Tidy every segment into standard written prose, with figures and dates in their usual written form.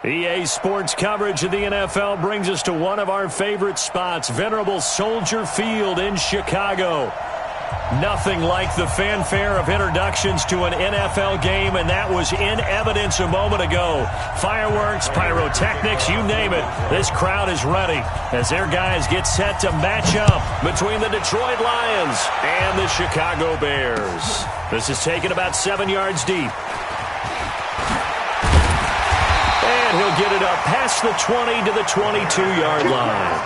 EA Sports coverage of the NFL brings us to one of our favorite spots, venerable Soldier Field in Chicago. Nothing like the fanfare of introductions to an NFL game, and that was in evidence a moment ago. Fireworks, pyrotechnics, you name it. This crowd is ready as their guys get set to match up between the Detroit Lions and the Chicago Bears. This is taken about 7 yards deep. And he'll get it up past the 20 to the 22-yard line.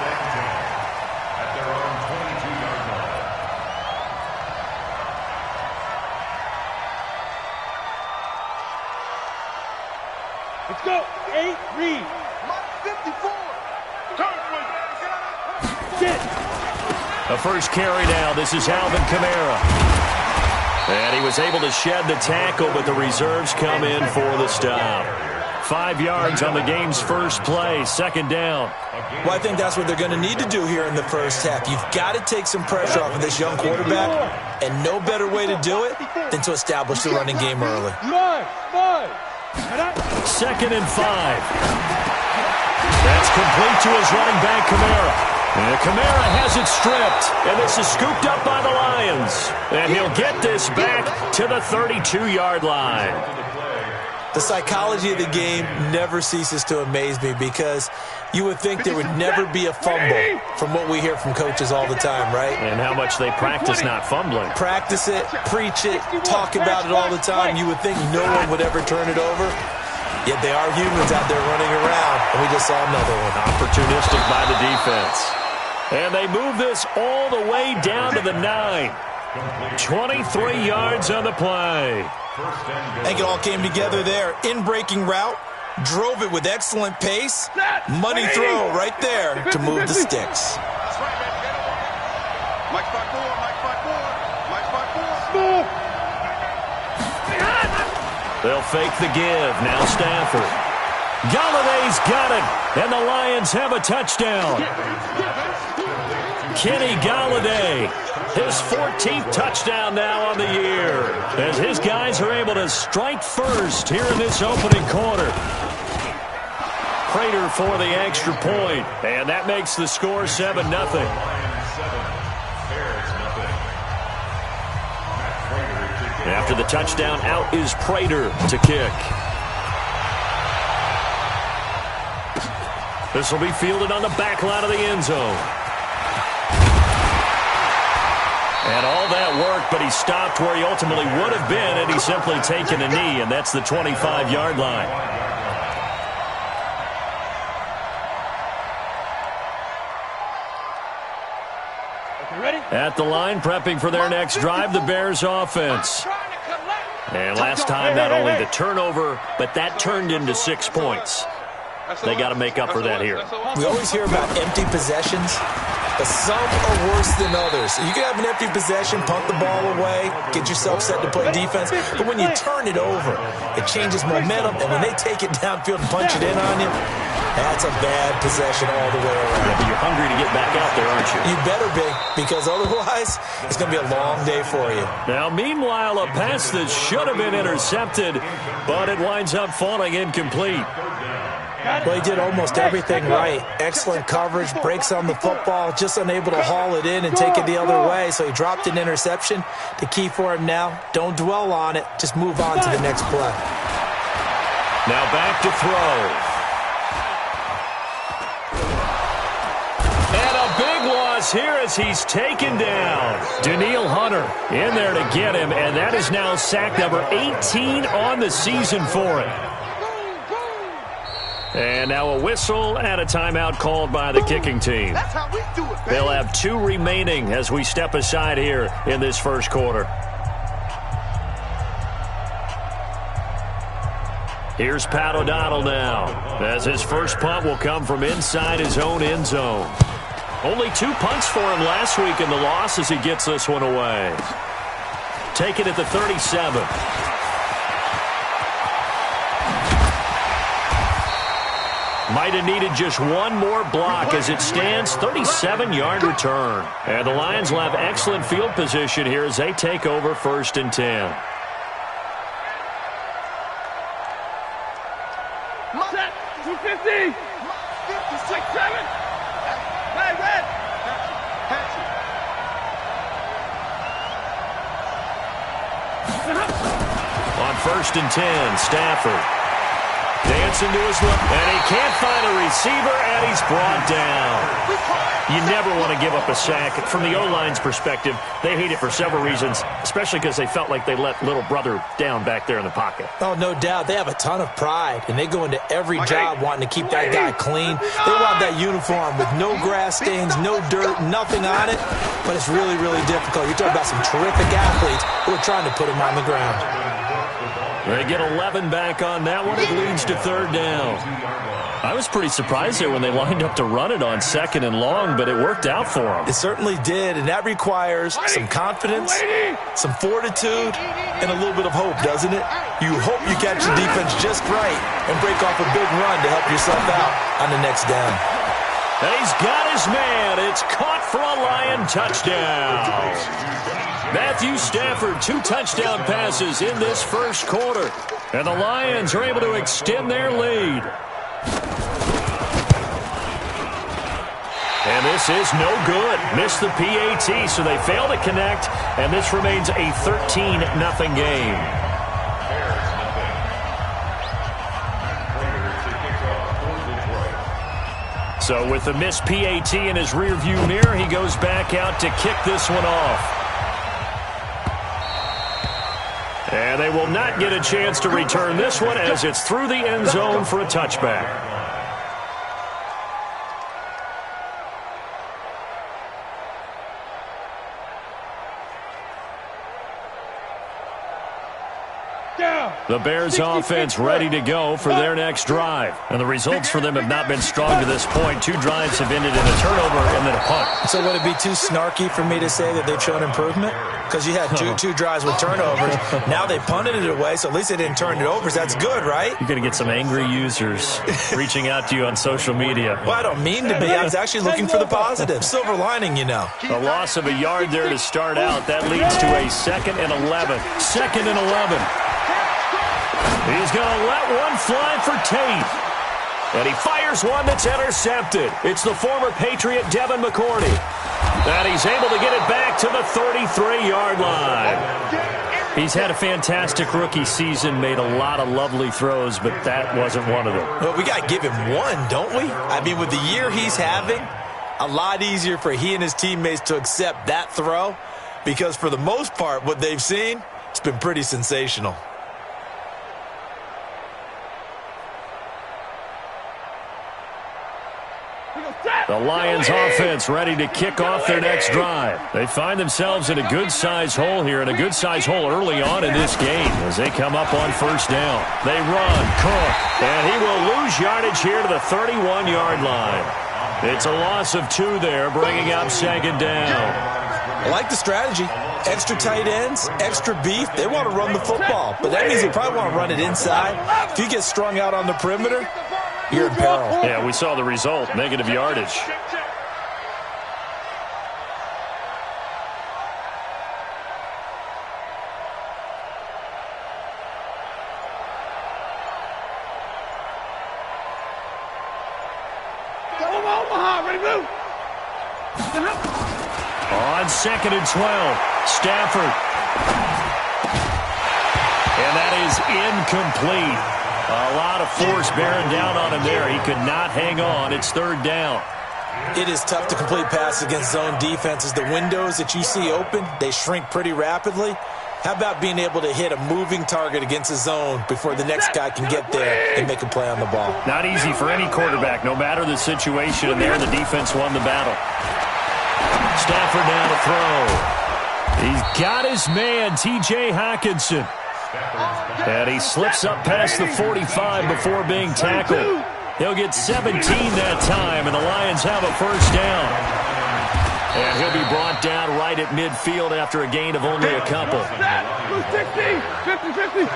Let's go. 8, read. 54. A first carry now. This is Alvin Kamara. And he was able to shed the tackle, but the reserves come in for the stop. 5 yards on the game's first play, second down. Well, I think that's what they're going to need to do here in the first half. You've got to take some pressure off of this young quarterback, and no better way to do it than to establish the running game early. 2nd and 5. That's complete to his running back, Kamara. And Kamara has it stripped, and this is scooped up by the Lions. And he'll get this back to the 32-yard line. The psychology of the game never ceases to amaze me because you would think there would never be a fumble from what we hear from coaches all the time, right? And how much they practice not fumbling. Practice it, preach it, talk about it all the time. You would think no one would ever turn it over. Yet they are humans out there running around, and we just saw another one. Opportunistic by the defense. And they move this all the way down to the 9. 23 yards on the play. I think it all came together there. In-breaking route, drove it with excellent pace. Money throw right there to move the sticks. Mike 5-4, Mike 5-4, Mike 5-4. They'll fake the give. Now Stafford. Galladay's got it, and the Lions have a touchdown. Kenny Galladay, his 14th touchdown now on the year, as his guys are able to strike first here in this opening quarter. Prater for the extra point, and that makes the score 7-0. After the touchdown, out is Prater to kick. This will be fielded on the back line of the end zone. And all that work, but he stopped where he ultimately would have been, and he's simply taken a knee, and that's the 25-yard line. At the line, prepping for their next drive, the Bears offense. And last time, not only the turnover, but that turned into 6 points. They got to make up for that here. We always hear about empty possessions, but some are worse than others. You can have an empty possession, punt the ball away, get yourself set to play defense, but when you turn it over, it changes momentum, and when they take it downfield and punch it in on you, that's a bad possession all the way around. Yeah, but you're hungry to get back out there, aren't you? You better be, because otherwise, it's going to be a long day for you. Now, meanwhile, a pass that should have been intercepted, but it winds up falling incomplete. Well, he did almost everything right. Excellent coverage, breaks on the football, just unable to haul it in and take it the other way. So he dropped an interception. The key for him now, don't dwell on it. Just move on to the next play. Now back to throw. And a big loss here as he's taken down. Danielle Hunter in there to get him, and that is now sack number 18 on the season for him. And now a whistle and a timeout called by the kicking team. That's how we do it, baby. They'll have 2 remaining as we step aside here in this first quarter. Here's Pat O'Donnell now, as his first punt will come from inside his own end zone. Only 2 punts for him last week in the loss as he gets this one away. Take it at the 37. Might have needed just one more block as it stands, 37-yard return. And the Lions will have excellent field position here as they take over 1st and 10. Set. 250. 6-7. Hey, red. On 1st and 10, Stafford. Dancing to his left, and he can't find a receiver, and he's brought down. You never want to give up a sack. From the O-line's perspective, they hate it for several reasons, especially because they felt like they let little brother down back there in the pocket. Oh, no doubt. They have a ton of pride, and they go into every job wanting to keep that guy clean. They want that uniform with no grass stains, no dirt, nothing on it, but it's really, really difficult. You're talking about some terrific athletes who are trying to put him on the ground. They get 11 back on that one. It leads to 3rd down. I was pretty surprised there when they lined up to run it on 2nd and long, but it worked out for them. It certainly did, and that requires some confidence, some fortitude, and a little bit of hope, doesn't it? You hope you catch the defense just right and break off a big run to help yourself out on the next down. And he's got his man. It's caught for a Lion touchdown. Matthew Stafford, 2 touchdown passes in this 1st quarter. And the Lions are able to extend their lead. And this is no good. Missed the PAT, so they fail to connect. And this remains a 13-0 game. So with the missed PAT in his rearview mirror, he goes back out to kick this one off. And they will not get a chance to return this one as it's through the end zone for a touchback. The Bears offense ready to go for their next drive. And the results for them have not been strong to this point. 2 drives have ended in a turnover and then a punt. So would it be too snarky for me to say that they've shown improvement? Because you had two drives with turnovers. Now they punted it away, so at least they didn't turn it over. So that's good, right? You're going to get some angry users reaching out to you on social media. Well, I don't mean to be. I was actually looking for the positive. Silver lining, you know. A loss of a yard there to start out. That leads to a 2nd and 11. 2nd and 11. He's going to let one fly for Tate. And he fires one that's intercepted. It's the former Patriot Devin McCourty. And he's able to get it back to the 33-yard line. He's had a fantastic rookie season, made a lot of lovely throws, but that wasn't one of them. Well, we got to give him one, don't we? I mean, with the year he's having, a lot easier for he and his teammates to accept that throw because for the most part, what they've seen, it's been pretty sensational. The Lions offense ready to kick off their next drive. They find themselves in a good-sized hole here, and a good-sized hole early on in this game as they come up on 1st down. They run, Cook, and he will lose yardage here to the 31-yard line. It's a loss of 2 there, bringing up 2nd down. I like the strategy. Extra tight ends, extra beef. They want to run the football, but that means they probably want to run it inside. If you get strung out on the perimeter, you're in peril. Yeah, we saw the result, negative yardage. On 2nd and 12, Stafford. And that is incomplete. A lot of force bearing down on him there. He could not hang on. It's 3rd down. It is tough to complete passes against zone defenses. The windows that you see open, they shrink pretty rapidly. How about being able to hit a moving target against a zone before the next guy can get there and make a play on the ball? Not easy for any quarterback, no matter the situation. And there, the defense won the battle. Stafford down to throw. He's got his man, T.J. Hockenson. And he slips up past the 45 before being tackled. He'll get 17 that time, and the Lions have a 1st down. And he'll be brought down right at midfield after a gain of only a couple. 50, 50.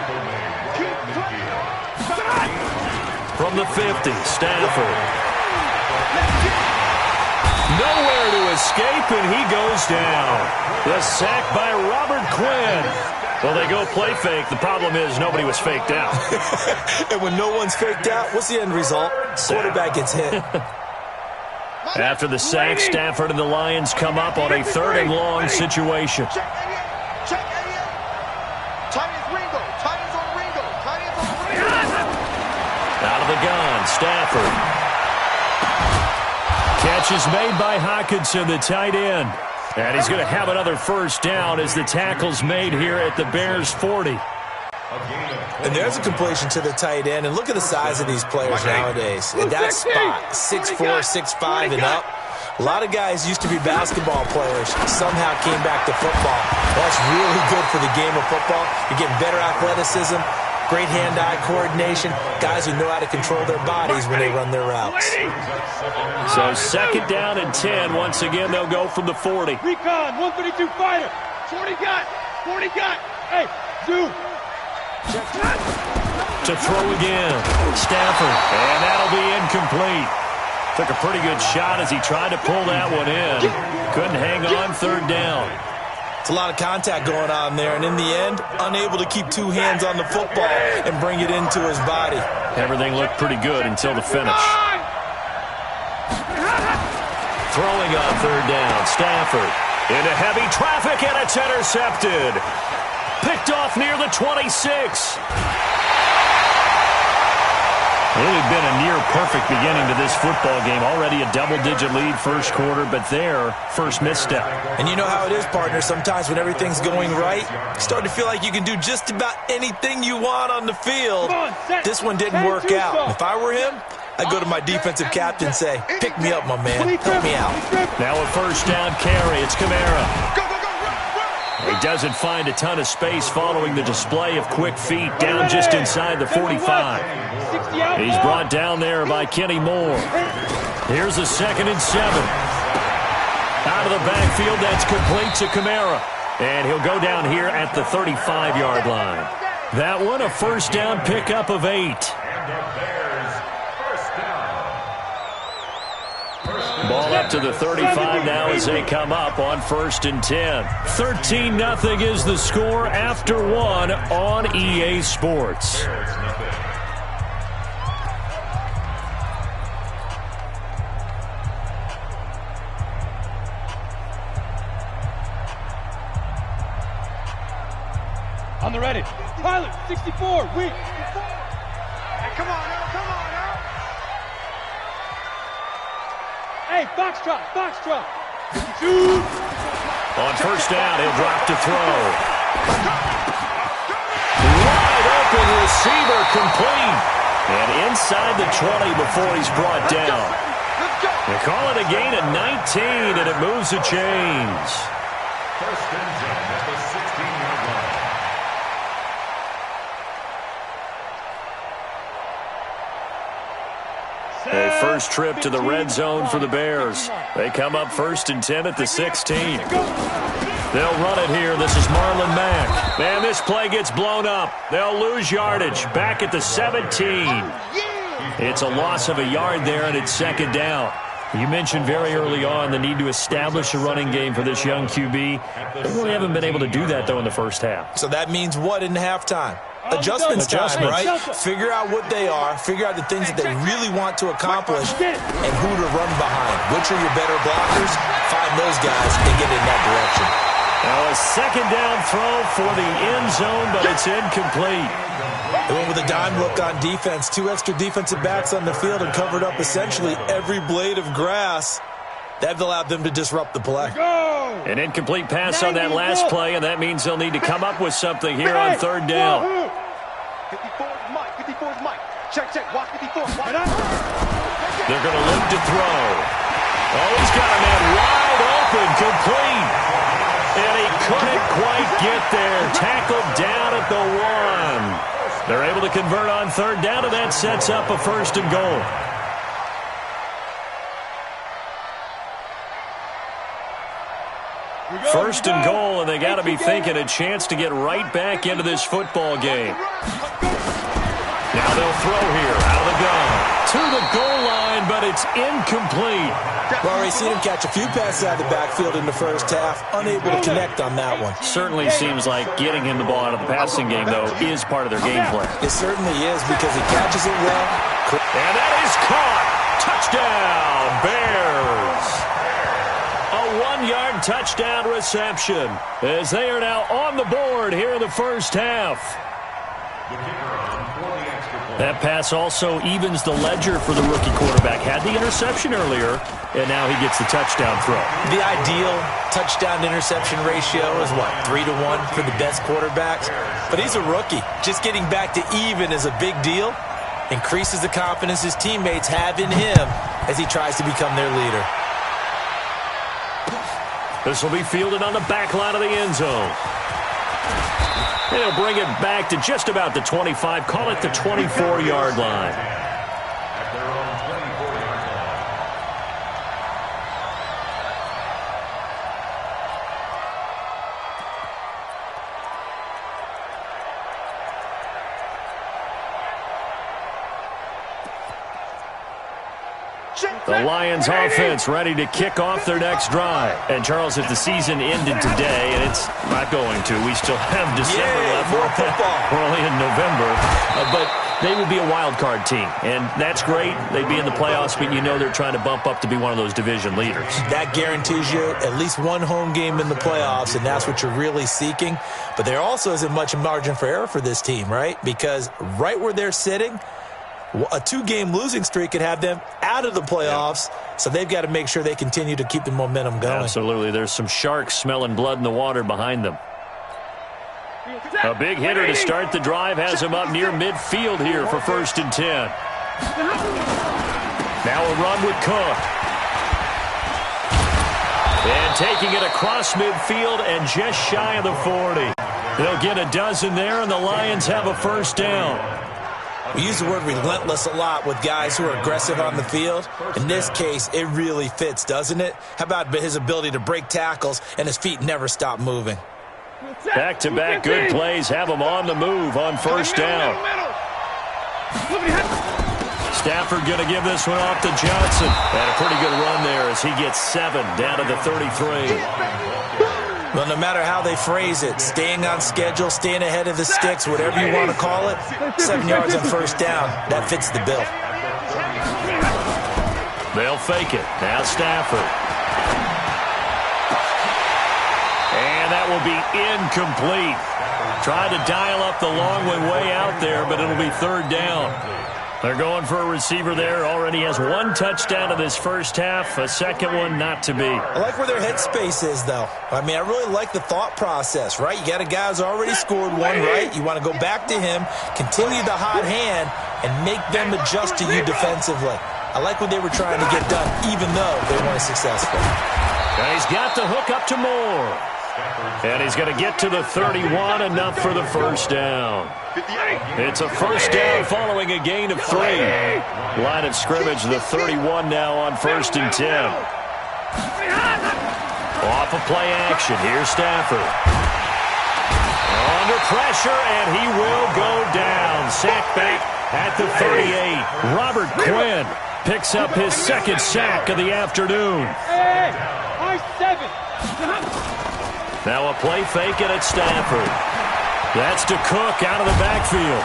From the 50, Stafford. Nowhere to escape, and he goes down. The sack by Robert Quinn. Well, they go play fake. The problem is nobody was faked out. And when no one's faked out, what's the end result? Quarterback gets hit. After the sack, Stafford and the Lions come up on a 3rd and long situation. Out of the gun, Stafford. Catch is made by Hockenson, the tight end. And he's going to have another first down as the tackle's made here at the Bears' 40. And there's a completion to the tight end. And look at the size of these players nowadays. In that spot, 6'4", 6'5", and up. A lot of guys used to be basketball players, somehow came back to football. That's really good for the game of football. You're getting better athleticism, great hand-eye coordination, guys who know how to control their bodies when they run their routes. So 2nd down and 10. Once again, they'll go from the 40. Recon, 132 fighter. 40 got. Hey, zoom. To throw again, Stafford, and that'll be incomplete. Took a pretty good shot as he tried to pull that one in. Couldn't hang on 3rd down. It's a lot of contact going on there, and in the end, unable to keep 2 hands on the football and bring it into his body. Everything looked pretty good until the finish. Throwing on 3rd down, Stafford into heavy traffic, and it's intercepted. Picked off near the 26. It had been a near-perfect beginning to this football game. Already a double-digit lead first quarter, but their first misstep. And you know how it is, partner. Sometimes when everything's going right, you start to feel like you can do just about anything you want on the field. This one didn't work out. If I were him, I'd go to my defensive captain and say, pick me up, my man. Help me out. Now a first down carry. It's Kamara. He doesn't find a ton of space following the display of quick feet down just inside the 45. He's brought down there by Kenny Moore. Here's a 2nd and 7. Out of the backfield, that's complete to Kamara. And he'll go down here at the 35-yard line. That one, a first down pickup of 8. Ball up to the 35 now as they come up on 1st and 10. 13-0 is the score after 1 on EA Sports. On the ready. Pilot, 64, weak. Hey, come on now. Hey, box drop. Shoot. On first down, he'll drop to throw. Wide open receiver, complete. And inside the 20 before he's brought down. They call it a gain of 19, and it moves the chains. First and 10 at the 16-yard line. A first trip to the red zone for the Bears. They come up 1st and 10 at the 16. They'll run it here. This is Marlon Mack. Man, this play gets blown up. They'll lose yardage back at the 17. It's a loss of a yard there, and it's 2nd down. You mentioned very early on the need to establish a running game for this young QB. They really haven't been able to do that, though, in the first half. So that means what in halftime? Adjustments time, right? Figure out what they are, figure out the things that they really want to accomplish, and who to run behind. Which are your better blockers? Find those guys and get in that direction. Now a 2nd down throw for the end zone, but it's incomplete. They went with a dime look on defense. 2 extra defensive backs on the field and covered up essentially every blade of grass. That allowed them to disrupt the play. An incomplete pass on that last play, and that means they'll need to come up with something here on 3rd down. 54's Mike. 54's Mike. Check. Watch 54. They're going to look to throw. Oh, he's got a man wide open, complete. And he couldn't quite get there. Tackled down at the 1. They're able to convert on 3rd down, and that sets up a 1st and goal. First and goal, and they got to be thinking a chance to get right back into this football game. Now they'll throw here out of the gun. To the goal line, but it's incomplete. We've already seen him catch a few passes out of the backfield in the first half. Unable to connect on that one. Certainly seems like getting him the ball out of the passing game, though, is part of their game plan. It certainly is because he catches it well. And that is caught. Touchdown, Bears. A 1-yard touchdown reception as they are now on the board here in the first half. That pass also evens the ledger for the rookie quarterback. Had the interception earlier, and now he gets the touchdown throw. The ideal touchdown-interception ratio is, what, 3-to-1 for the best quarterbacks? But he's a rookie. Just getting back to even is a big deal. Increases the confidence his teammates have in him as he tries to become their leader. This will be fielded on the back line of the end zone. And he'll bring it back to just about the 25. Call it the 24-yard line. The Lions offense ready to kick off their next drive. And, Charles, if the season ended today, and it's not going to, we still have December left. More football. We're only in November. But they would be a wild card team, and that's great. They'd be in the playoffs, but you know they're trying to bump up to be one of those division leaders. That guarantees you at least one home game in the playoffs, and that's what you're really seeking. But there also isn't much margin for error for this team, right? Because right where they're sitting, a 2-game losing streak could have them out of the playoffs, so they've got to make sure they continue to keep the momentum going. Absolutely. There's some sharks smelling blood in the water behind them. A big hitter to start the drive has him up near midfield here for 1st and 10. Now a run with Cook. And taking it across midfield and just shy of the 40. They'll get a dozen there, and the Lions have a first down. We use the word relentless a lot with guys who are aggressive on the field. In this case, it really fits, doesn't it? How about his ability to break tackles and his feet never stop moving? Back-to-back good plays have him on the move on first down. Stafford going to give this one off to Johnson. And a pretty good run there as he gets 7 down to the 33. Well, no matter how they phrase it, staying on schedule, staying ahead of the sticks, whatever you want to call it, 7 yards on first down, that fits the bill. They'll fake it. Now Stafford. And that will be incomplete. Tried to dial up the long way out there, but it'll be 3rd down. They're going for a receiver there. Already has 1 touchdown in this first half. A second one not to be. I like where their headspace is, though. I mean, I really like the thought process, right? You got a guy who's already scored 1, right? You want to go back to him, continue the hot hand, and make them adjust to you defensively. I like what they were trying to get done, even though they weren't successful. And he's got the hook up to Moore. And he's going to get to the 31, enough for the first down. It's a first down following a gain of 3. Line of scrimmage, the 31 now on 1st and 10. Off of play action, here's Stafford. Under pressure, and he will go down. Sacked back at the 38. Robert Quinn picks up his 2nd sack of the afternoon. Now a play fake, and it's Stafford. That's to Cook out of the backfield.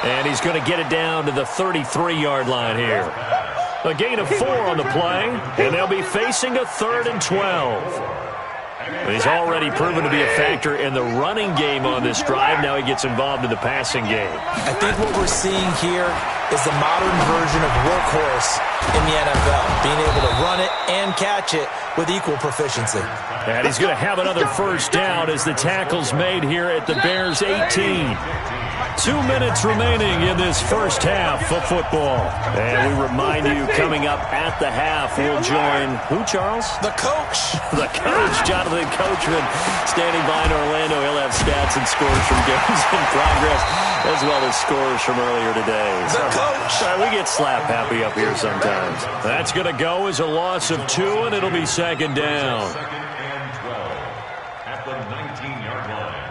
And he's going to get it down to the 33-yard line here. A gain of 4 on the play, and they'll be facing a 3rd and 12. He's already proven to be a factor in the running game on this drive. Now he gets involved in the passing game. I think what we're seeing here is the modern version of workhorse in the NFL, being able to run it and catch it with equal proficiency. And he's going to have another first down as the tackle's made here at the Bears' 18. 2 minutes remaining in this first half of football. And we remind you, coming up at the half, we'll join who, Charles? The coach. The coach, Jonathan Coachman, standing by in Orlando. He'll have stats and scores from games in progress, as well as scores from earlier today. The coach. We get slap happy up here sometimes. That's going to go as a loss of 2, and it'll be 2nd down. 2nd and 12 at the 19-yard line.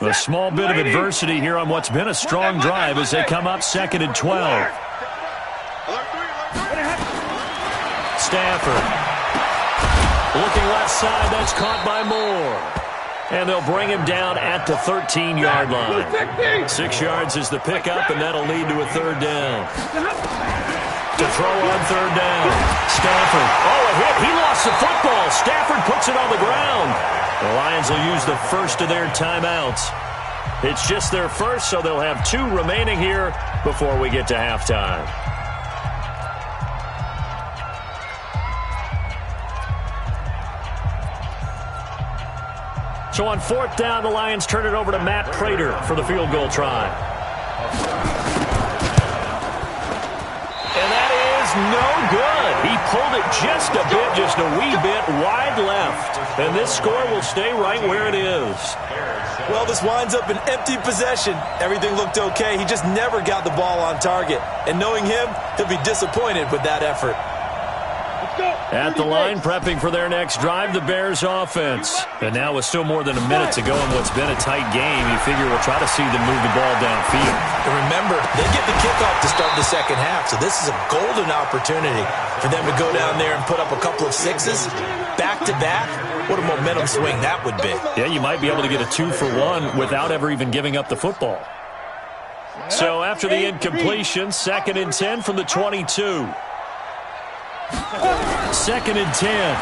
A small bit of adversity here on what's been a strong drive as they come up 2nd and 12. Stafford. Looking left side, that's caught by Moore. And they'll bring him down at the 13-yard line. 6 yards is the pickup, and that'll lead to a 3rd down. To throw on 3rd down. Stafford. Oh, a hit. He lost the football. Stafford puts it on the ground. The Lions will use the first of their timeouts. It's just their first, so they'll have 2 remaining here before we get to halftime. So on 4th down, the Lions turn it over to Matt Prater for the field goal try. And that is no good. He pulled it just a wee bit wide left. And this score will stay right where it is. Well, this winds up an empty possession. Everything looked okay. He just never got the ball on target. And knowing him, he'll be disappointed with that effort. At the line, prepping for their next drive, the Bears offense. And now with still more than a minute to go in what's been a tight game, you figure we'll try to see them move the ball downfield. And remember, they get the kickoff to start the second half, so this is a golden opportunity for them to go down there and put up a couple of 6s back-to-back. What a momentum swing that would be. Yeah, you might be able to get a 2-for-1 without ever even giving up the football. So after the incompletion, 2nd and 10 from the 22. 2nd and 10.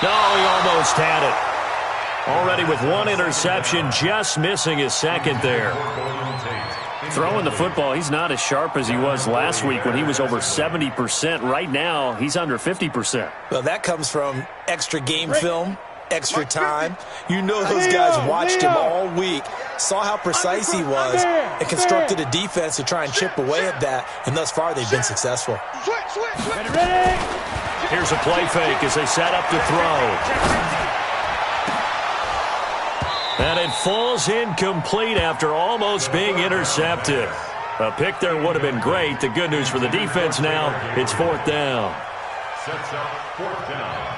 No, he almost had it. Already with 1 interception, just missing his 2nd there. Throwing the football, he's not as sharp as he was last week when he was over 70%. Right now, he's under 50%. Well, that comes from extra game film, extra time. You know those guys watched him all week, saw how precise he was, and constructed a defense to try and chip away at that, and thus far they've been successful. Here's a play fake as they set up to throw. And it falls incomplete after almost being intercepted. A pick there would have been great. The good news for the defense now, it's 4th down. Sets up 4th down.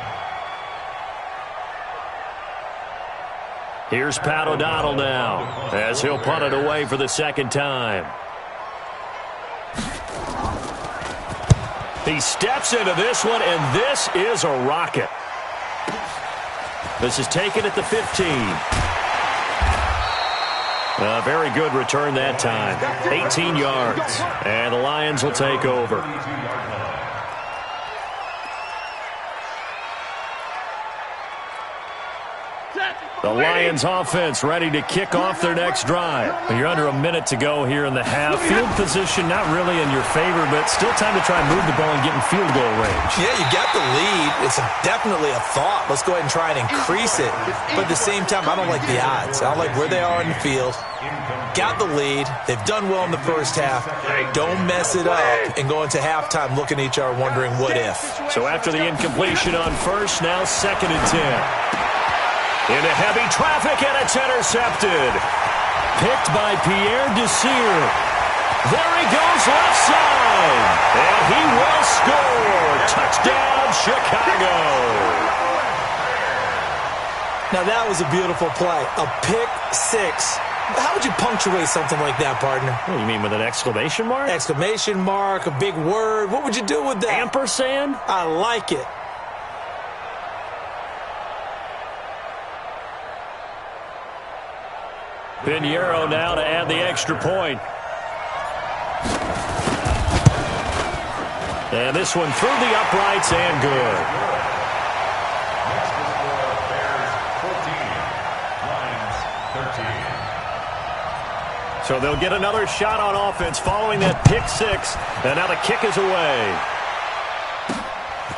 Here's Pat O'Donnell now as he'll punt it away for the 2nd time. He steps into this one, and this is a rocket. This is taken at the 15. A very good return that time. 18 yards. And the Lions will take over. The Lions offense ready to kick off their next drive. You're under a minute to go here in the half. Field position not really in your favor, but still time to try and move the ball and get in field goal range. Yeah, you got the lead. It's definitely a thought. Let's go ahead and try and increase it. But at the same time, I don't like the odds. I don't like where they are in the field. Got the lead. They've done well in the first half. Don't mess it up and go into halftime looking at each other wondering what if. So after the incompletion on first, now 2nd and 10. Into heavy traffic, and it's intercepted. Picked by Pierre Desir. There he goes left side. And he will score. Touchdown, Chicago. Now that was a beautiful play. A pick 6. How would you punctuate something like that, partner? What do you mean, with an exclamation mark? Exclamation mark, a big word. What would you do with that? Ampersand? I like it. Pinheiro now to add the extra point. And this one through the uprights and good. Next to score, Bears 14, Lions 13. So they'll get another shot on offense following that pick 6. And now the kick is away.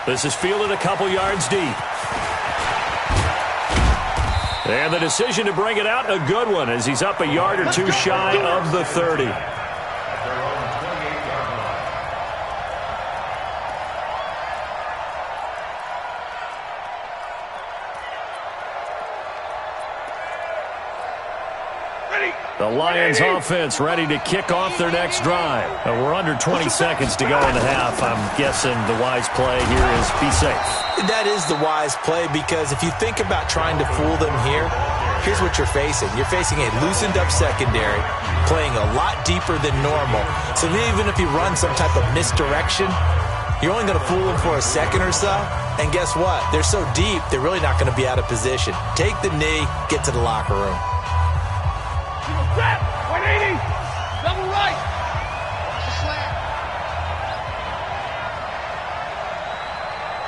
This is fielded a couple yards deep. And the decision to bring it out, a good one, as he's up a yard or two shy of the 30. The Lions offense ready to kick off their next drive. We're under 20 seconds to go in the half. I'm guessing the wise play here is be safe. That is the wise play, because if you think about trying to fool them here, here's what you're facing. You're facing a loosened up secondary, playing a lot deeper than normal. So even if you run some type of misdirection, you're only going to fool them for a second or so. And guess what? They're so deep, they're really not going to be out of position. Take the knee, get to the locker room. 180. Double right. Watch the slant.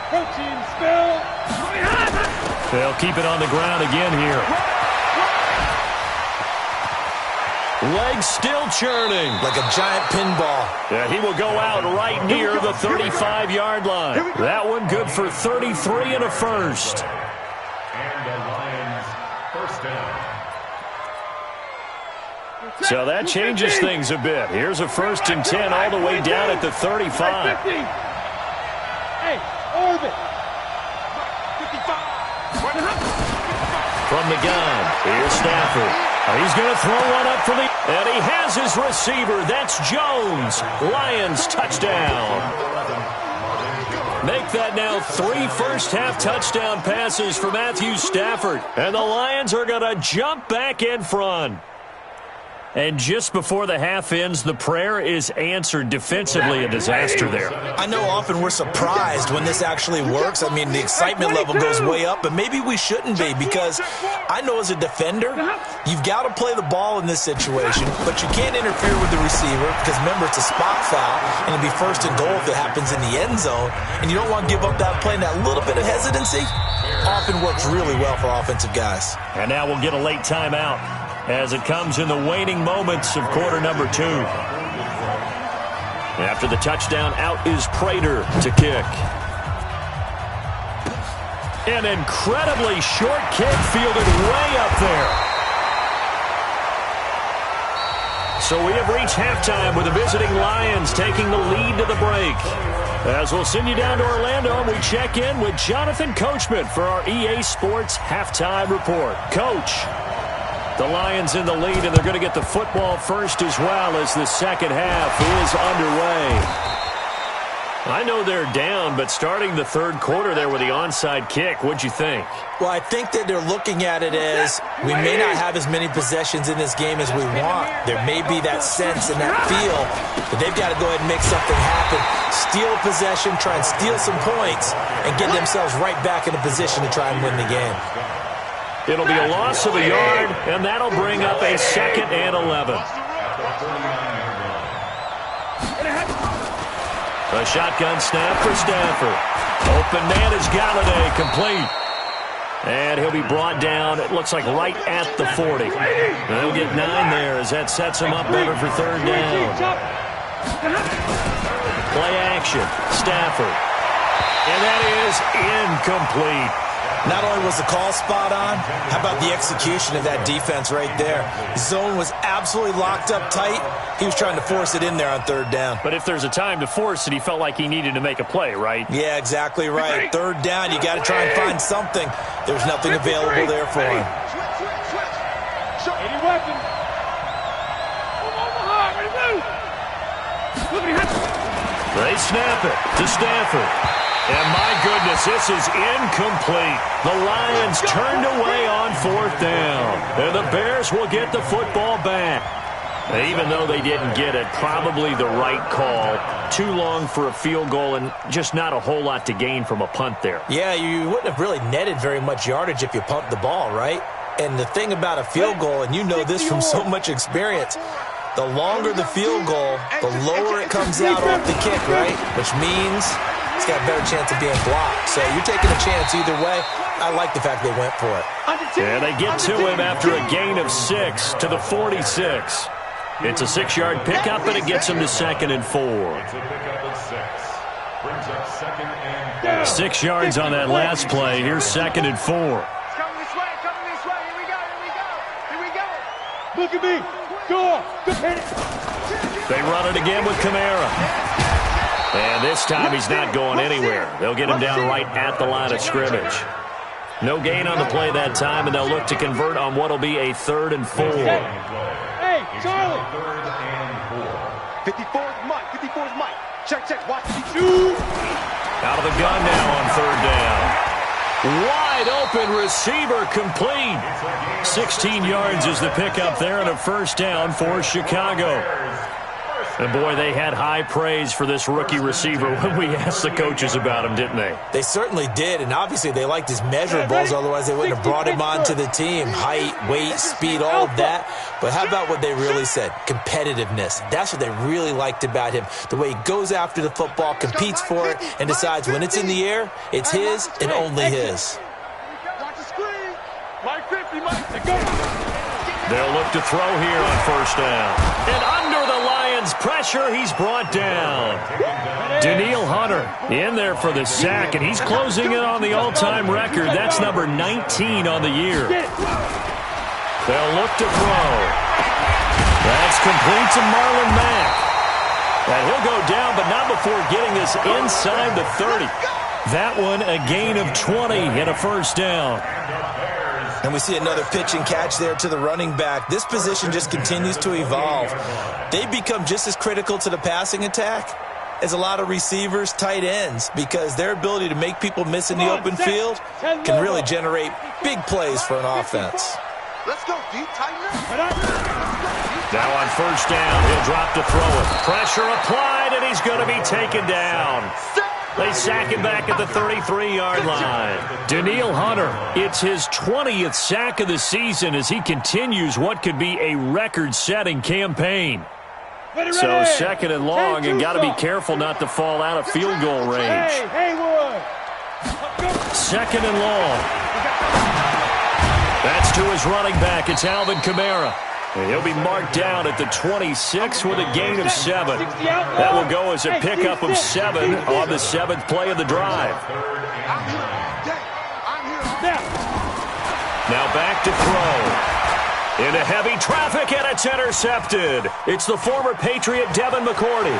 Protein spill. They'll keep it on the ground again here. Legs still churning. Like a giant pinball. Yeah, he will go out right near the 35-yard line. That one good for 33 and a first. And the Lions first down. So that changes things a bit. Here's a 1st and 10 all the way down at the 35. Hey, orbit. 55. From the gun, here's Stafford. He's going to throw one up for the... And he has his receiver. That's Jones. Lions touchdown. Make that now 3 first-half touchdown passes for Matthew Stafford. And the Lions are going to jump back in front. And just before the half ends, the prayer is answered. Defensively, a disaster there. I know often we're surprised when this actually works. I mean, the excitement level goes way up, but maybe we shouldn't be, because I know as a defender, you've got to play the ball in this situation, but you can't interfere with the receiver because, remember, it's a spot foul, and it'll be 1st and goal if it happens in the end zone, and you don't want to give up that play. And that little bit of hesitancy often works really well for offensive guys. And now we'll get a late timeout as it comes in the waning moments of quarter number 2. After the touchdown, out is Prater to kick. An incredibly short kick fielded way up there. So we have reached halftime with the visiting Lions taking the lead to the break. As we'll send you down to Orlando, and we check in with Jonathan Coachman for our EA Sports Halftime Report. Coach, the Lions in the lead, and they're going to get the football first as well as the second half is underway. I know they're down, but starting the third quarter there with the onside kick, what'd you think? Well, I think that they're looking at it as we may not have as many possessions in this game as we want. There may be that sense and that feel that they've got to go ahead and make something happen. Steal a possession, try and steal some points, and get themselves right back in a position to try and win the game. It'll be a loss of a yard, and that'll bring up a 2nd and 11. A shotgun snap for Stafford. Open man is Galladay, complete. And he'll be brought down, it looks like right at the 40. They'll get 9 there as that sets him up better for third down. Play action, Stafford. And that is incomplete. Not only was the call spot on, how about the execution of that defense right there? Zone was absolutely locked up tight. He was trying to force it in there on third down. But if there's a time to force it, he felt like he needed to make a play, right? Yeah, exactly right. Third down, you got to try and find something. There's nothing available there for him. Any weapon. They snap it to Stafford. And my goodness, this is incomplete. The Lions turned away on 4th down. And the Bears will get the football back. Even though they didn't get it, probably the right call. Too long for a field goal and just not a whole lot to gain from a punt there. Yeah, you wouldn't have really netted very much yardage if you pumped the ball, right? And the thing about a field goal, and you know this from so much experience, the longer the field goal, the lower it comes out off the kick, right? Which means it's got a better chance of being blocked. So you're taking a chance either way. I like the fact they went for it. Yeah, they get to him after a gain of 6 to the 46. It's a 6-yard pickup, and it gets him to 2nd and 4. It's a pickup of 6. Brings up 2nd and 4. 6 yards on that last play. Here's 2nd and 4. It's coming this way, coming this way. Here we go, here we go, here we go. Look at me. Go on. Go hit it. They run it again with Kamara. And this time he's not going anywhere. They'll get him down right at the line of scrimmage. No gain on the play that time, and they'll look to convert on what will be a 3rd and 4. Hey, Charlie. 3rd and 4. 54's Mike. 54's Mike. Check. Watch the shoot. Out of the gun now on 3rd down. Wide open receiver complete. 16 yards is the pickup there and a 1st down for Chicago. And, boy, they had high praise for this rookie receiver when we asked the coaches about him, didn't they? They certainly did, and obviously they liked his measurables, otherwise they wouldn't have brought him onto the team. Height, weight, speed, all of that. But how about what they really said? Competitiveness. That's what they really liked about him. The way he goes after the football, competes for it, and decides when it's in the air, it's his and only his. Watch the screen. Mike 50, Mike. Go. They'll look to throw here on 1st down. And under the Lions' pressure, he's brought down. Daniil Hunter in there for the sack, and he's closing in on the all-time record. That's number 19 on the year. They'll look to throw. That's complete to Marlon Mack. And he'll go down, but not before getting this inside the 30. That one a gain of 20 and a 1st down. And we see another pitch and catch there to the running back. This position just continues to evolve. They become just as critical to the passing attack as a lot of receivers, tight ends, because their ability to make people miss in the open field can really generate big plays for an offense. Let's go, deep, tighten up. Now on 1st down, he'll drop to throw it. Pressure applied, and he's going to be taken down. They sack him back at the 33-yard line. Daniil Hunter, it's his 20th sack of the season as he continues what could be a record-setting campaign. So 2nd and long, and got to be careful not to fall out of field goal range. 2nd and long. That's to his running back. It's Alvin Kamara. And he'll be marked down at the 26 with a gain of 7. That will go as a pickup of 7 on the 7th play of the drive. Now back to throw. Into heavy traffic, and it's intercepted. It's the former Patriot Devin McCourty.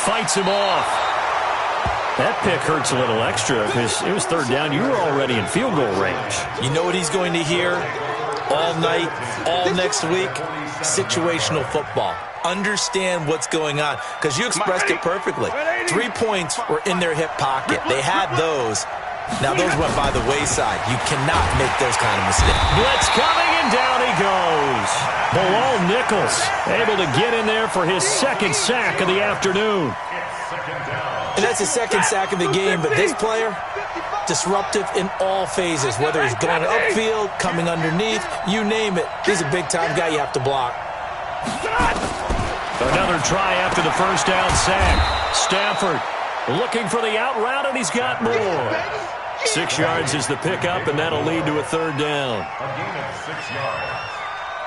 Fights him off. That pick hurts a little extra because it was 3rd down. You were already in field goal range. You know what he's going to hear all night, all next week? Situational football. Understand what's going on, because you expressed it perfectly. 3 points were in their hip pocket. They had those. Now those went by the wayside. You cannot make those kind of mistakes. Blitz coming, and down he goes. Bilal Nichols able to get in there for his 2nd sack of the afternoon. And that's his 2nd sack of the game, but this player, disruptive in all phases, whether he's going upfield, coming underneath, you name it. He's a big-time guy you have to block. Another try after the 1st down sack. Stafford looking for the out route, and he's got more. 6 yards is the pickup, and that'll lead to a 3rd down. A gain of 6 yards.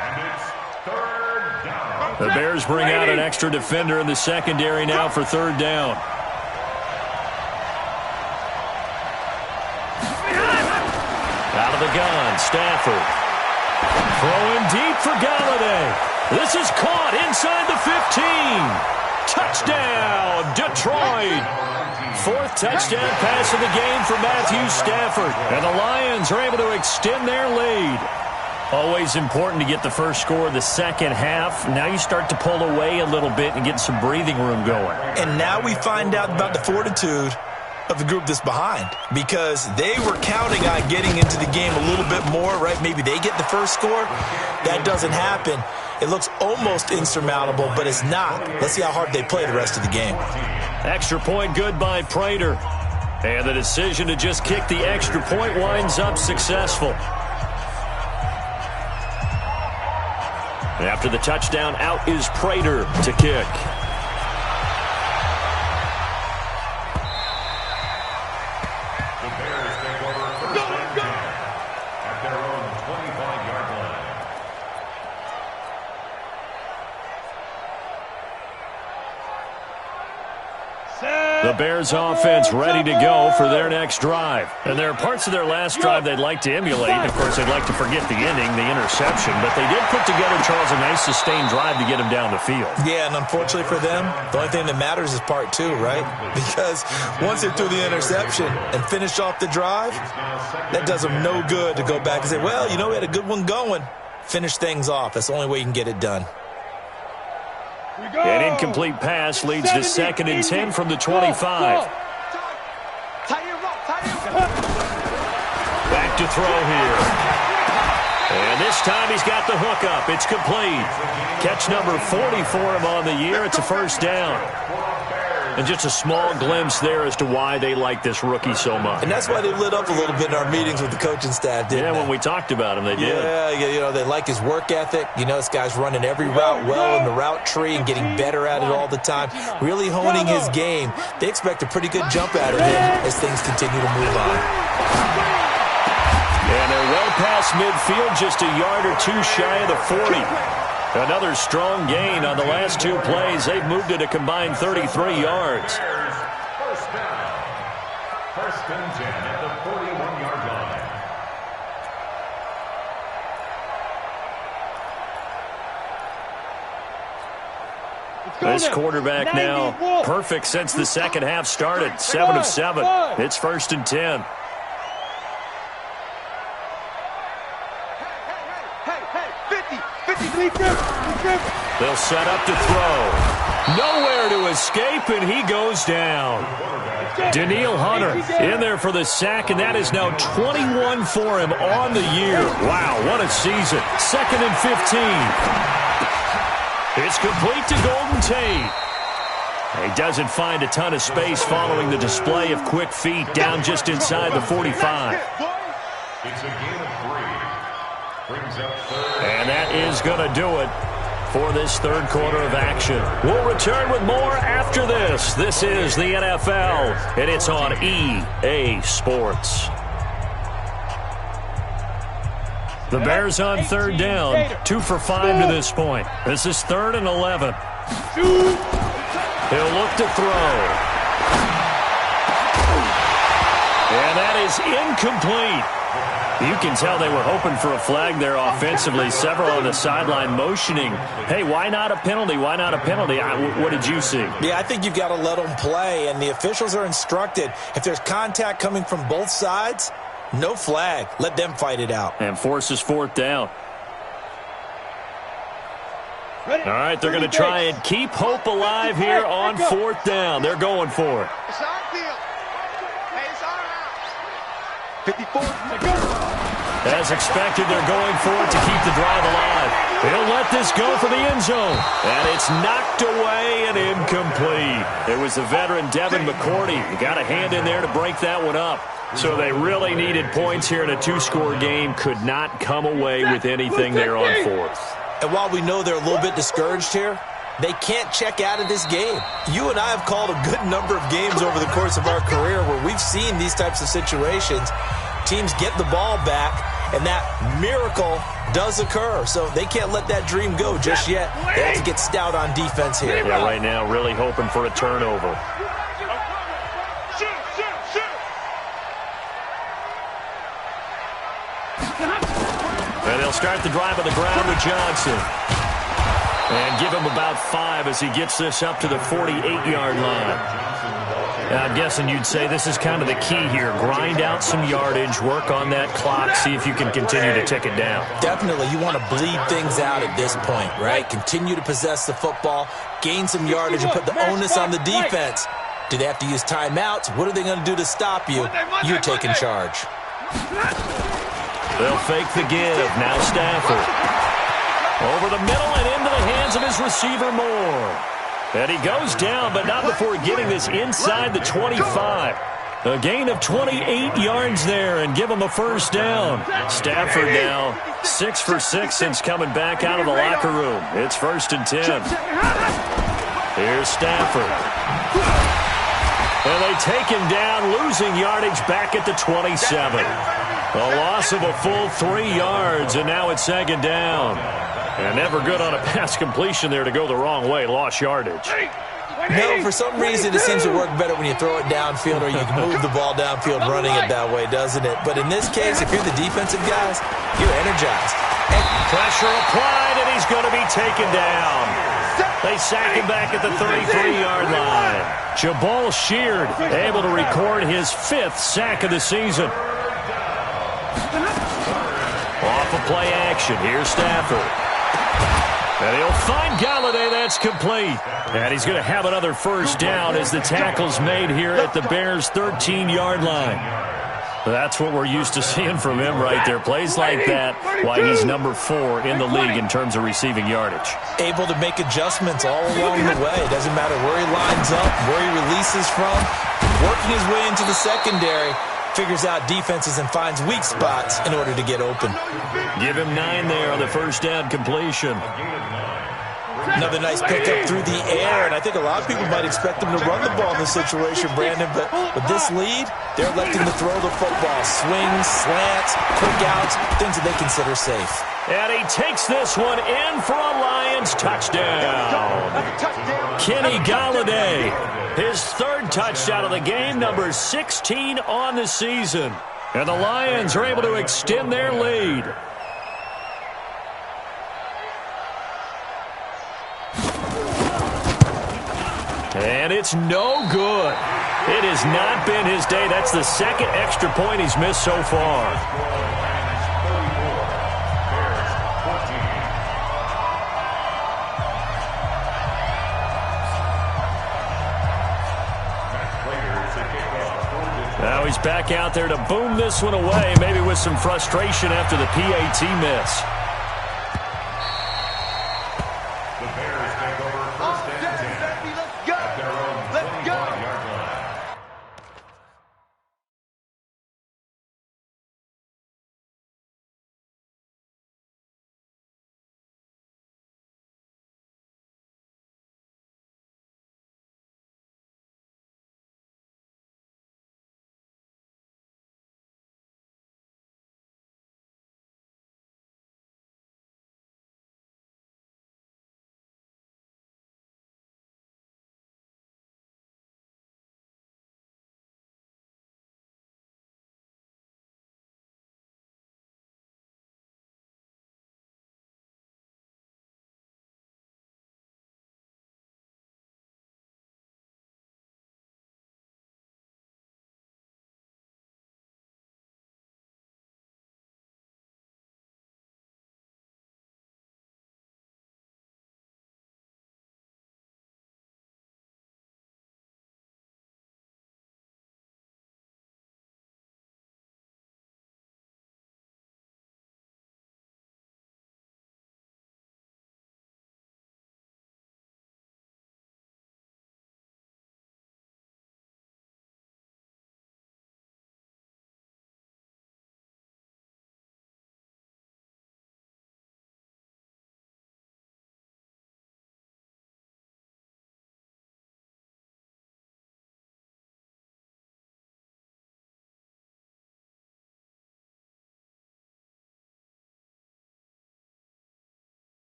And it's 3rd down. The Bears bring out an extra defender in the secondary now for 3rd down. Out of the gun, Stafford. Throwing deep for Galladay. This is caught inside the 15. Touchdown, Detroit. 4th touchdown pass of the game for Matthew Stafford. And the Lions are able to extend their lead. Always important to get the first score of the second half. Now you start to pull away a little bit and get some breathing room going. And now we find out about the fortitude of the group that's behind, because they were counting on getting into the game a little bit more, right? Maybe they get the first score. That doesn't happen. It looks almost insurmountable, but it's not. Let's see how hard they play the rest of the game. Extra point good by Prater. And the decision to just kick the extra point winds up successful. After the touchdown, out is Prater to kick. The Bears offense ready to go for their next drive. And there are parts of their last drive they'd like to emulate. Of course, they'd like to forget the ending, the interception. But they did put together, Charles, a nice sustained drive to get him down the field. Yeah, and unfortunately for them, the only thing that matters is part two, right? Because once they threw the interception and finished off the drive, that does them no good to go back and say, well, you know, we had a good one going. Finish things off. That's the only way you can get it done. An incomplete pass leads to 2nd and 10 from the 25. Back to throw here. And this time he's got the hook up. It's complete. Catch number 40 for him on the year. It's a first down. And just a small glimpse there as to why they like this rookie so much. And that's why they lit up a little bit in our meetings with the coaching staff, didn't they? Yeah, when we talked about him, they did. Yeah, you know, they like his work ethic. You know, this guy's running every route well in the route tree and getting better at it all the time. Really honing his game. They expect a pretty good jump out of him as things continue to move on. And they're well past midfield, just a yard or two shy of the 40. Another strong gain on the last two plays. They've moved it a combined 33 yards. First down. First and 10 at the 41-yard line. This quarterback now perfect since the second half started. 7 of 7. It's 1st and 10. They'll set up to throw. Nowhere to escape, and he goes down. Daniil Hunter in there for the sack, and that is now 21 for him on the year. Wow, what a season. 2nd and 15. It's complete to Golden Tate. He doesn't find a ton of space following the display of quick feet down just inside the 45. It's a gain of 3. Brings up 3rd. And that is going to do it for this third quarter of action. We'll return with more after this. This is the NFL, and it's on EA Sports. The Bears on 3rd down, 2 for 5 to this point. This is 3rd and 11. He'll look to throw. And that is incomplete. You can tell they were hoping for a flag there offensively. Several on the sideline motioning, hey, why not a penalty? Why not a penalty? What did you see? Yeah, I think you've got to let them play, and the officials are instructed. If there's contact coming from both sides, no flag. Let them fight it out. And forces 4th down. All right, they're going to try and keep hope alive here on 4th down. They're going for it. It's our field. Hey, it's our house. 54. As expected, they're going for it to keep the drive alive. He'll let this go for the end zone. And it's knocked away and incomplete. It was the veteran Devin McCourty. He got a hand in there to break that one up. So they really needed points here in a 2-score game. Could not come away with anything there on 4th. And while we know they're a little bit discouraged here, they can't check out of this game. You and I have called a good number of games over the course of our career where we've seen these types of situations. Teams get the ball back, and that miracle does occur. So they can't let that dream go just yet. They have to get stout on defense here. Yeah, right now really hoping for a turnover. And they'll start the drive on the ground with Johnson. And give him about 5 as he gets this up to the 48-yard line. I'm guessing you'd say this is kind of the key here. Grind out some yardage, work on that clock, see if you can continue to tick it down. Definitely. You want to bleed things out at this point, right? Continue to possess the football, gain some yardage, and put the onus on the defense. Do they have to use timeouts? What are they going to do to stop you? You're taking charge. They'll fake the give. Now Stafford. Over the middle and into the hands of his receiver Moore. And he goes down, but not before getting this inside the 25. A gain of 28 yards there and give him a first down. Stafford now 6 for 6 since coming back out of the locker room. It's 1st and 10. Here's Stafford. And they take him down, losing yardage back at the 27. A loss of a full 3 yards, and now it's 2nd down. And never good on a pass completion there to go the wrong way. Lost yardage. No, for some reason it seems to work better when you throw it downfield or you can move the ball downfield running it that way, doesn't it? But in this case, if you're the defensive guys, you're energized. Pressure applied, and he's going to be taken down. They sack him back at the 33-yard line. Jabal Sheard able to record his 5th sack of the season. Off of play action. Here's Stafford. And he'll find Galladay. That's complete. And he's going to have another first down as the tackle's made here at the Bears' 13-yard line. That's what we're used to seeing from him right there. Plays like that, why he's number 4 in the league in terms of receiving yardage. Able to make adjustments all along the way. It doesn't matter where he lines up, where he releases from. Working his way into the secondary, figures out defenses and finds weak spots in order to get open. Give him 9 there on the first down completion. Another nice pickup through the air, and I think a lot of people might expect them to run the ball in this situation, Brandon, but with this lead, they're electing to throw the football. Swings, slants, quick outs, things that they consider safe. And he takes this one in for a Lions touchdown. Kenny Galladay, his 3rd touchdown of the game, number 16 on the season. And the Lions are able to extend their lead. And it's no good. It has not been his day. That's the 2nd extra point he's missed so far. Now he's back out there to boom this one away, maybe with some frustration after the PAT miss.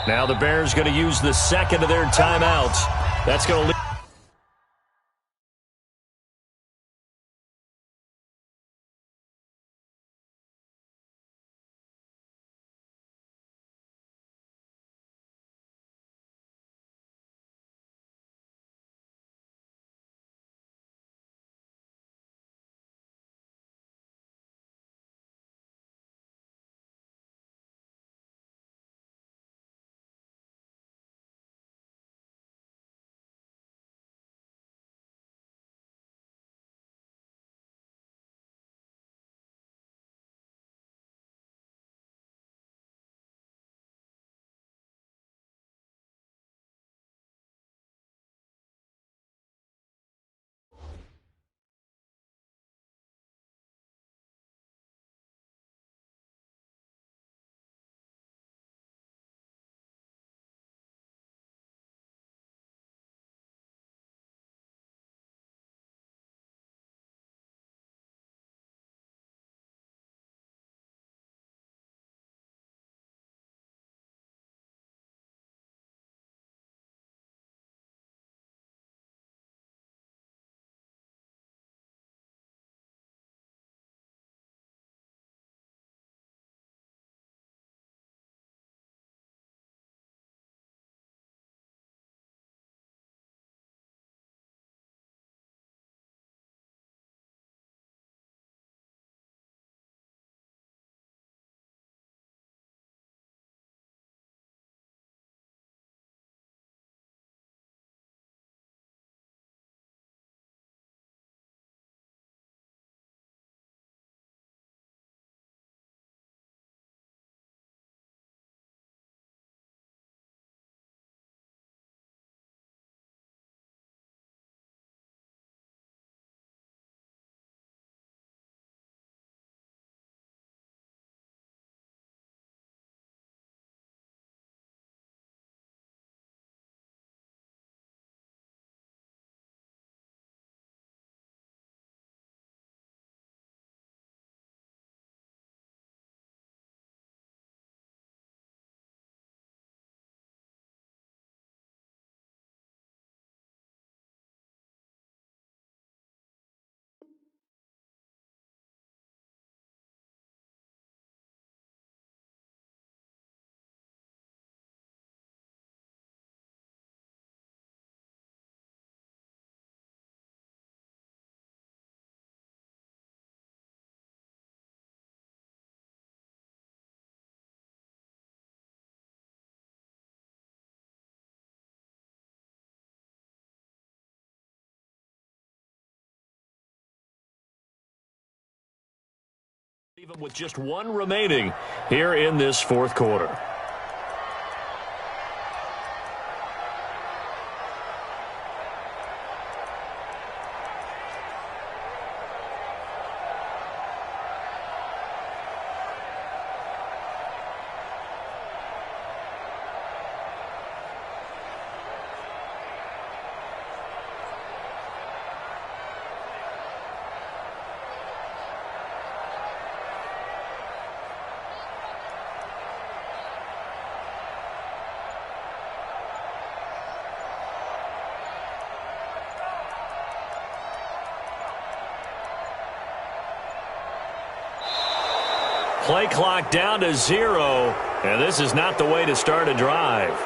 Now the Bears going to use the second of their timeouts. That's going to leave. Even with just one remaining here in this fourth quarter. Play clock down to 0, and this is not the way to start a drive.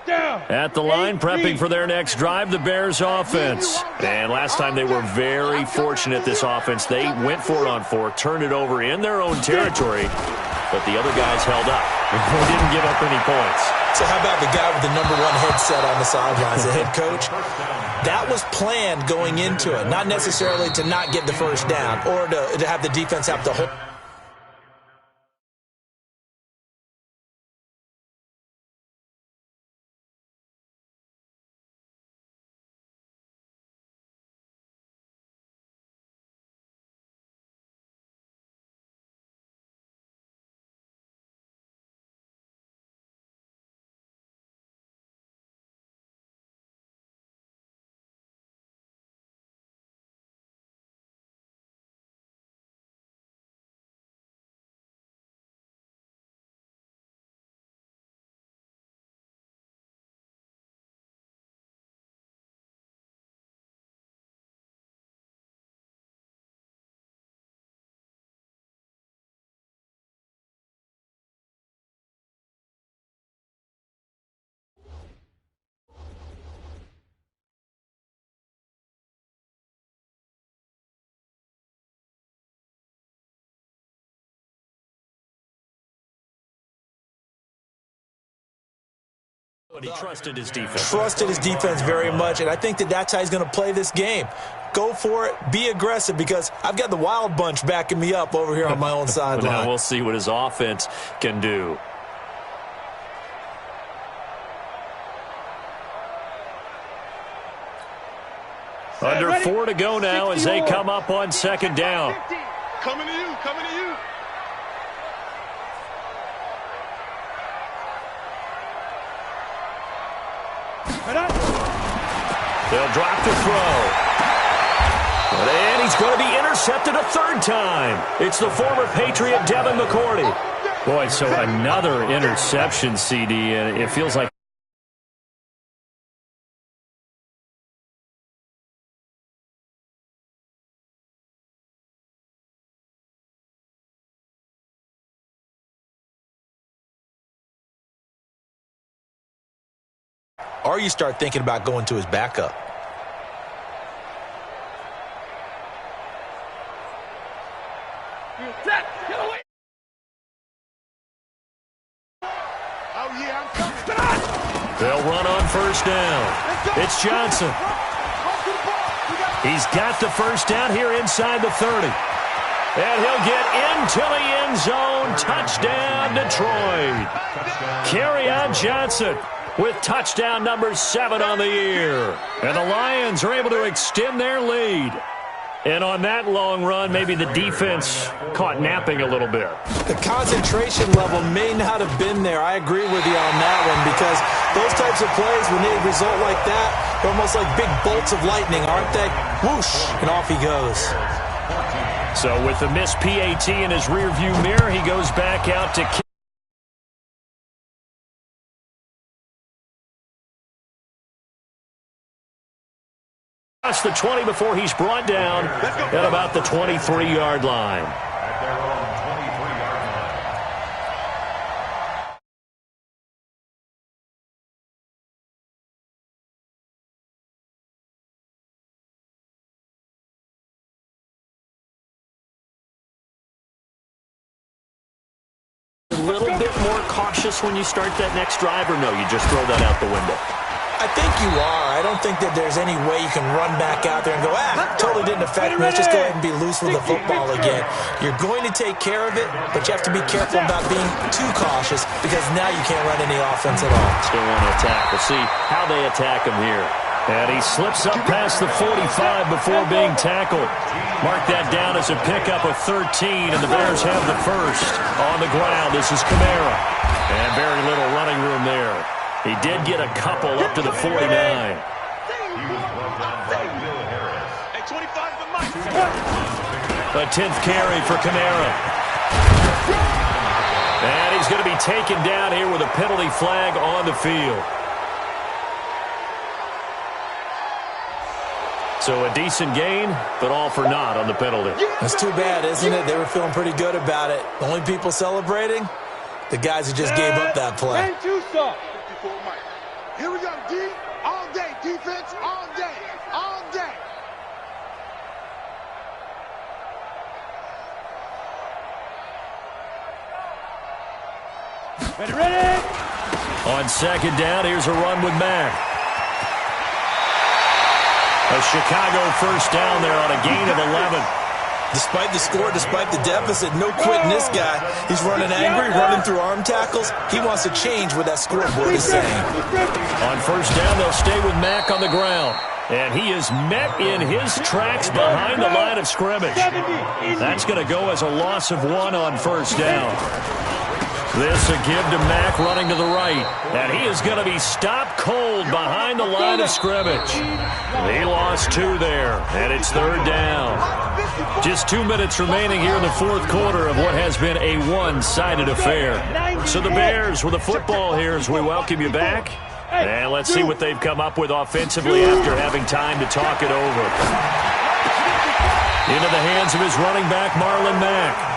At the line, prepping for their next drive, the Bears offense. And last time they were very fortunate, this offense. They went for it on 4, turned it over in their own territory, but the other guys held up. They didn't give up any points. So how about the guy with the #1 headset on the sidelines, the head coach? That was planned going into it, not necessarily to not get the first down or to have the defense have to hold. But he trusted his defense. Trusted his defense very much, and I think that's how he's going to play this game. Go for it. Be aggressive, because I've got the Wild Bunch backing me up over here on my own sideline. Now we'll see what his offense can do. Under 4 to go now as they come up on 2nd down. Coming to you, coming to you. They'll drop to throw. And he's going to be intercepted a 3rd time. It's the former Patriot Devin McCourty. Boy, so another interception, CD, and it feels like or you start thinking about going to his backup. they'll run on 1st down. It's Johnson. He's got the 1st down here inside the 30. And he'll get into the end zone. Touchdown, Detroit. Kerryon Johnson with touchdown number 7 on the year. And the Lions are able to extend their lead. And on that long run, maybe the defense caught napping a little bit. The concentration level may not have been there. I agree with you on that one, because those types of plays, when they result like that, they're almost like big bolts of lightning, aren't they? Whoosh, and off he goes. So with the missed PAT in his rearview mirror, he goes back out to kick. The 20 before he's brought down at about the 23-yard line. At their own 23-yard line. A little bit more cautious when you start that next drive, or no, you just throw that out the window? I think you are. I don't think that there's any way you can run back out there and go, totally didn't affect me. Let's just go ahead and be loose with the football again. You're going to take care of it, but you have to be careful about being too cautious, because now you can't run any offense at all. Still want to attack. We'll see how they attack him here. And he slips up past the 45 before being tackled. Mark that down as a pickup of 13, and the Bears have the 1st on the ground. This is Kamara. And very little running room there. He did get a couple up to the 49. He was brought down by Bill Harris. Hey, 25 for Mike. A 10th carry for Kamara. And he's going to be taken down here with a penalty flag on the field. So a decent gain, but all for naught on the penalty. That's too bad, isn't it? They were feeling pretty good about it. The only people celebrating, the guys who just gave up that play. Here we go, D. All day. Defense all day. All day. Ready. On second down, here's a run with Mack. A Chicago first down there on a gain of 11. Despite the score, despite the deficit, no quitting this guy. He's running angry, running through arm tackles. He wants to change what that scoreboard is saying. On first down, they'll stay with Mack on the ground. And he is met in his tracks behind the line of scrimmage. That's going to go as a loss of 1 on first down. This a give to Mack running to the right. And he is going to be stopped cold behind the line of scrimmage. He lost 2 there, and it's third down. Just 2 minutes remaining here in the fourth quarter of what has been a one-sided affair. So the Bears with the football here as we welcome you back. And let's see what they've come up with offensively after having time to talk it over. Into the hands of his running back, Marlon Mack.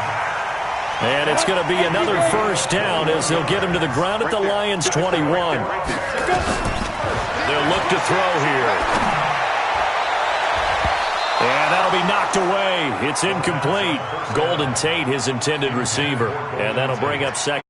And it's going to be another first down as they'll get him to the ground at the Lions' 21. They'll look to throw here. And that'll be knocked away. It's incomplete. Golden Tate, his intended receiver. And that'll bring up second.